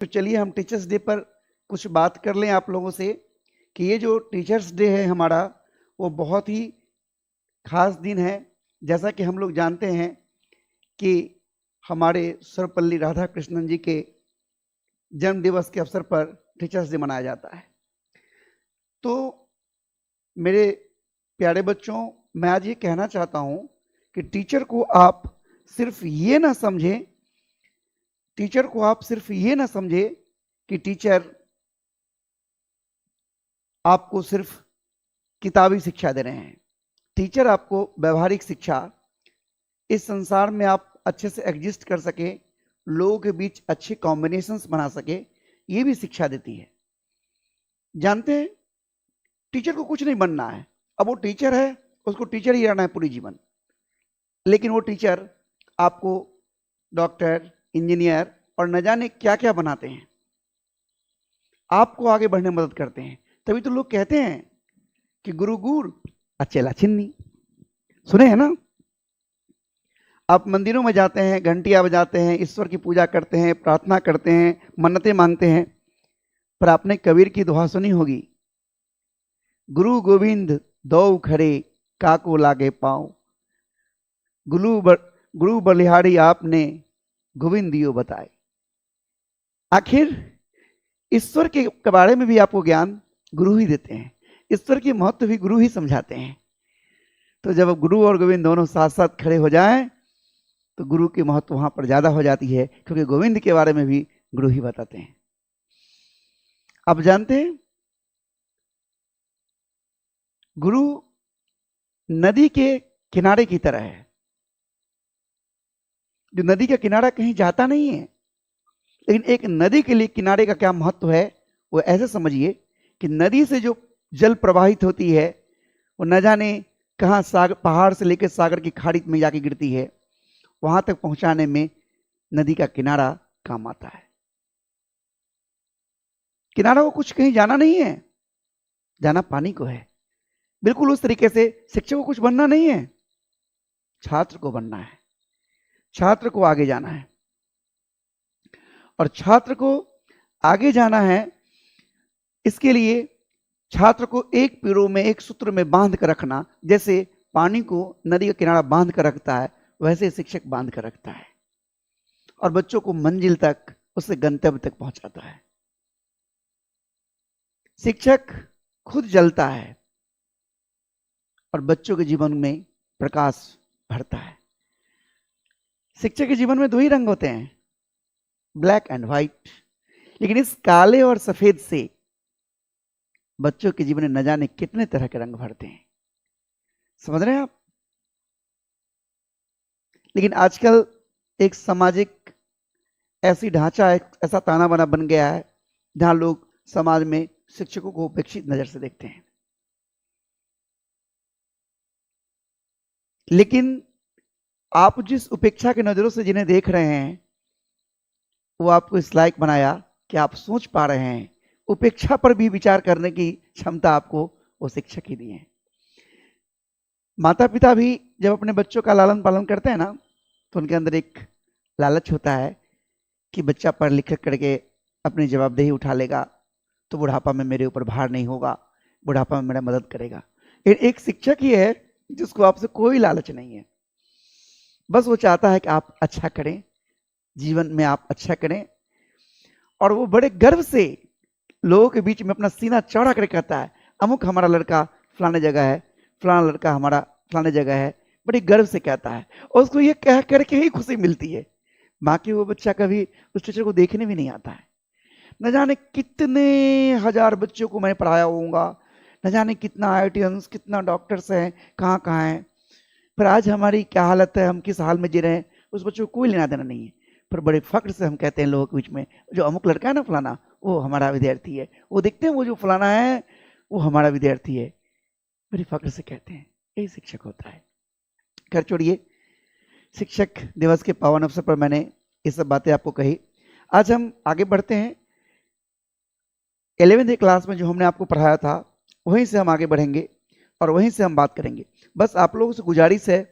तो चलिए हम टीचर्स डे पर कुछ बात कर लें आप लोगों से कि ये जो टीचर्स डे है हमारा, वो बहुत ही खास दिन है। जैसा कि हम लोग जानते हैं कि हमारे सर्वपल्ली राधाकृष्णन जी के जन्म दिवस के अवसर पर टीचर्स डे मनाया जाता है। तो मेरे प्यारे बच्चों, मैं आज ये कहना चाहता हूं कि टीचर को आप सिर्फ ये ना समझें कि टीचर आपको सिर्फ किताबी शिक्षा दे रहे हैं। टीचर आपको व्यवहारिक शिक्षा, इस संसार में आप अच्छे से एग्जिस्ट कर सके, लोगों के बीच अच्छे कॉम्बिनेशंस बना सके, ये भी शिक्षा देती है। जानते हैं, टीचर को कुछ नहीं बनना है। अब वो टीचर है, उसको टीचर ही रहना है पूरी जीवन, लेकिन वो टीचर आपको डॉक्टर, इंजीनियर और न जाने क्या क्या बनाते हैं, आपको आगे बढ़ने में मदद करते हैं। तभी तो लोग कहते हैं कि गुरु गुर अचेला छिन्नी। सुने हैं ना? आप मंदिरों में जाते हैं, घंटियां बजाते हैं, ईश्वर की पूजा करते हैं, प्रार्थना करते हैं, मन्नतें मांगते हैं, पर आपने कबीर की दोहा सुनी होगी, गुरु गोविंद दो खड़े काको लागे पाओ, गुरु बलिहारी आपने गोविंद दियो बताए। आखिर ईश्वर के बारे में भी आपको ज्ञान गुरु ही देते हैं, ईश्वर की महत्व भी गुरु ही समझाते हैं। तो जब गुरु और गोविंद दोनों साथ साथ खड़े हो जाएं तो गुरु की महत्व वहां पर ज्यादा हो जाती है, क्योंकि गोविंद के बारे में भी गुरु ही बताते हैं। आप जानते हैं, गुरु नदी के किनारे की तरह है। जो नदी का किनारा कहीं जाता नहीं है, लेकिन एक नदी के लिए किनारे का क्या महत्व है, वो ऐसे समझिए कि नदी से जो जल प्रवाहित होती है, वो न जाने कहां सागर, पहाड़ से लेकर सागर की खाड़ी में जाके गिरती है, वहां तक पहुंचाने में नदी का किनारा काम आता है। किनारा को कुछ कहीं जाना नहीं है, जाना पानी को है। बिल्कुल उस तरीके से शिक्षक को कुछ बनना नहीं है, छात्र को बनना है, छात्र को आगे जाना है। और छात्र को आगे जाना है, इसके लिए छात्र को एक पिरो में, एक सूत्र में बांध कर रखना। जैसे पानी को नदी का किनारा बांध कर रखता है, वैसे शिक्षक बांध कर रखता है और बच्चों को मंजिल तक, उससे गंतव्य तक पहुंचाता है। शिक्षक खुद जलता है और बच्चों के जीवन में प्रकाश भरता है। शिक्षक के जीवन में दो ही रंग होते हैं, ब्लैक एंड व्हाइट, लेकिन इस काले और सफेद से बच्चों के जीवन में न जाने कितने तरह के रंग भरते हैं। समझ रहे हैं आप? लेकिन आजकल एक सामाजिक ऐसी ढांचा, एक ऐसा ताना बाना बन गया है जहां लोग समाज में शिक्षकों को उपेक्षित नजर से देखते हैं। लेकिन आप जिस उपेक्षा की नजरों से जिन्हें देख रहे हैं, वो आपको इस लायक बनाया कि आप सोच पा रहे हैं, उपेक्षा पर भी विचार करने की क्षमता आपको वो शिक्षक ही दिए हैं। माता पिता भी जब अपने बच्चों का लालन पालन करते हैं ना, तो उनके अंदर एक लालच होता है कि बच्चा पढ़ लिख करके अपनी जवाबदेही उठा लेगा तो बुढ़ापा में मेरे ऊपर भार नहीं होगा, बुढ़ापा में मेरा मदद करेगा। एक शिक्षक ही है जिसको आपसे कोई लालच नहीं है, बस वो चाहता है कि आप अच्छा करें, जीवन में आप अच्छा करें। और वो बड़े गर्व से लोगों के बीच में अपना सीना चौड़ा करके कहता है, अमुक हमारा लड़का फलाने जगह है, फलाना लड़का हमारा फलाने जगह है, बड़ी गर्व से कहता है। और उसको ये कह करके ही खुशी मिलती है, बाकी वो बच्चा कभी उस टीचर को देखने भी नहीं आता है। न जाने कितने हजार बच्चों को मैं पढ़ाया होऊंगा, न जाने कितना आईआईटीएंस, कितना डॉक्टर्स हैं, कहाँ कहाँ हैं, पर आज हमारी क्या हालत है, हम किस हाल में जी रहे हैं, उस बच्चों को कोई लेना देना नहीं है। पर बड़े फख्र से हम कहते हैं लोगों के बीच में, जो अमुक लड़का है ना फलाना, वो हमारा विद्यार्थी है। वो देखते हैं वो जो फलाना है वो हमारा विद्यार्थी है, बड़े फख्र से कहते हैं। यही शिक्षक होता है। खैर छोड़िए, शिक्षक दिवस के पावन अवसर पर मैंने ये सब बातें आपको कही। आज हम आगे बढ़ते हैं। 11वीं क्लास में जो हमने आपको पढ़ाया था, वहीं से हम आगे बढ़ेंगे और वहीं से हम बात करेंगे। बस आप लोगों से गुजारिश है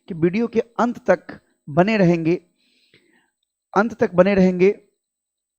कि वीडियो के अंत तक बने रहेंगे,